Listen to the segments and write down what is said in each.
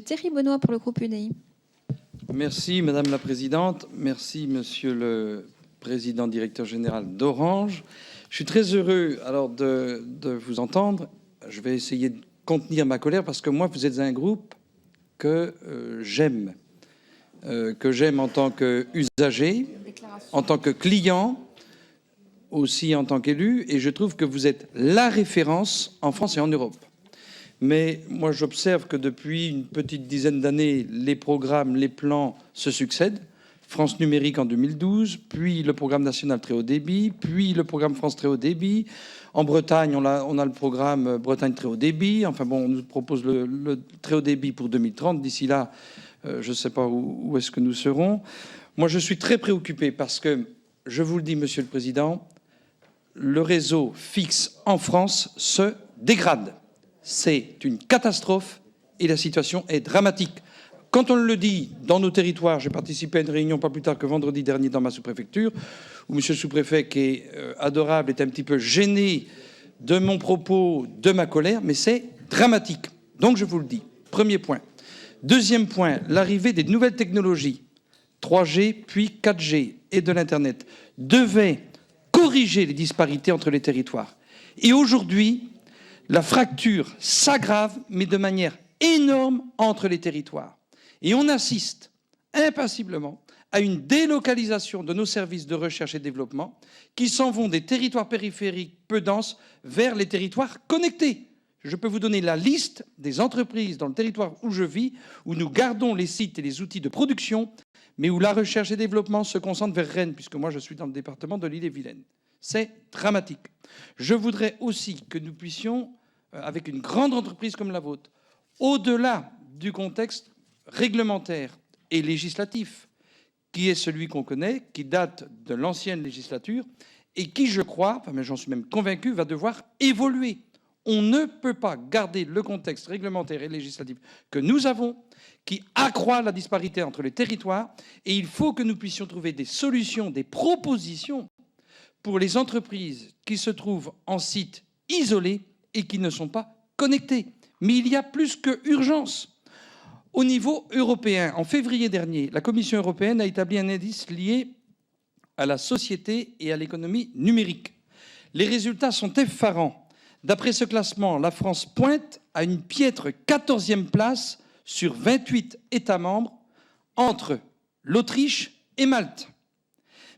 Thierry Benoît pour le groupe UDI. Merci Madame la Présidente, merci Monsieur le Président directeur général d'Orange. Je suis très heureux alors de vous entendre. Je vais essayer de contenir ma colère parce que moi, vous êtes un groupe que j'aime en tant qu'usager, en tant que client, aussi en tant qu'élu, et je trouve que vous êtes la référence en France et en Europe. Mais moi, j'observe que depuis une petite dizaine d'années, les programmes, les plans se succèdent. France numérique en 2012, puis le programme national très haut débit, puis le programme France très haut débit. En Bretagne, on a le programme Bretagne très haut débit. Enfin bon, on nous propose le très haut débit pour 2030. D'ici là, je ne sais pas où est-ce que nous serons. Moi, je suis très préoccupé parce que, je vous le dis, Monsieur le Président, le réseau fixe en France se dégrade. C'est une catastrophe et la situation est dramatique. Quand on le dit dans nos territoires, j'ai participé à une réunion pas plus tard que vendredi dernier dans ma sous-préfecture, où monsieur le sous-préfet, qui est adorable, est un petit peu gêné de mon propos, de ma colère, mais c'est dramatique. Donc je vous le dis, premier point. Deuxième point, l'arrivée des nouvelles technologies, 3G puis 4G et de l'Internet, devait corriger les disparités entre les territoires. Et aujourd'hui, la fracture s'aggrave, mais de manière énorme entre les territoires. Et on assiste impassiblement à une délocalisation de nos services de recherche et développement qui s'en vont des territoires périphériques peu denses vers les territoires connectés. Je peux vous donner la liste des entreprises dans le territoire où je vis, où nous gardons les sites et les outils de production, mais où la recherche et développement se concentre vers Rennes, puisque moi je suis dans le département de l'Ille-et-Vilaine. C'est dramatique. Je voudrais aussi que nous puissions, avec une grande entreprise comme la vôtre, au-delà du contexte réglementaire et législatif, qui est celui qu'on connaît, qui date de l'ancienne législature, et qui, je crois, enfin, mais j'en suis même convaincu, va devoir évoluer. On ne peut pas garder le contexte réglementaire et législatif que nous avons, qui accroît la disparité entre les territoires, et il faut que nous puissions trouver des solutions, des propositions pour les entreprises qui se trouvent en site isolés et qui ne sont pas connectés. Mais il y a plus que urgence. Au niveau européen, en février dernier, la Commission européenne a établi un indice lié à la société et à l'économie numérique. Les résultats sont effarants. D'après ce classement, la France pointe à une piètre 14e place sur 28 États membres entre l'Autriche et Malte.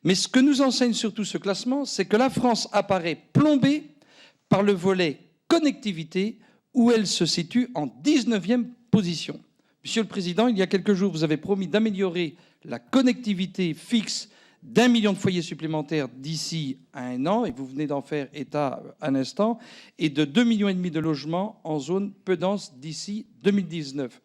Mais ce que nous enseigne surtout ce classement, c'est que la France apparaît plombée par le volet connectivité où elle se situe en 19e position. Monsieur le Président, il y a quelques jours, vous avez promis d'améliorer la connectivité fixe d'1 million de foyers supplémentaires d'ici à 1 an, et vous venez d'en faire état à l'instant, et de 2,5 millions de logements en zone peu dense d'ici 2019.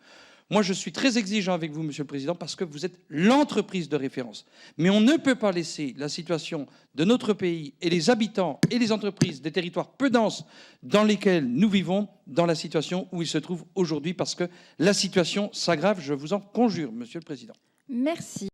Moi, je suis très exigeant avec vous, Monsieur le Président, parce que vous êtes l'entreprise de référence. Mais on ne peut pas laisser la situation de notre pays et les habitants et les entreprises des territoires peu denses dans lesquels nous vivons dans la situation où ils se trouvent aujourd'hui, parce que la situation s'aggrave, je vous en conjure, Monsieur le Président. Merci.